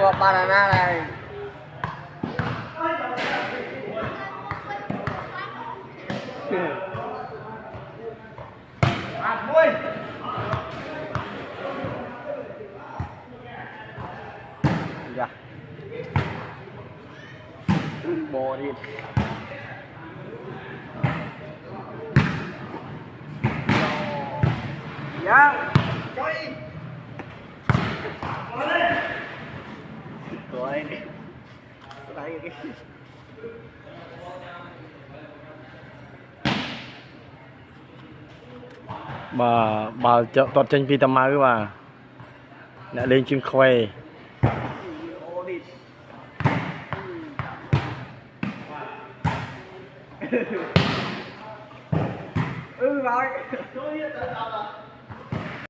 có banana này. Mui. Dạ. Bò đi. Dạ. Cho đi. Rồi. Đấy cái. Bà toàn tranh vì tầm máu bà đã lên chuyên khoe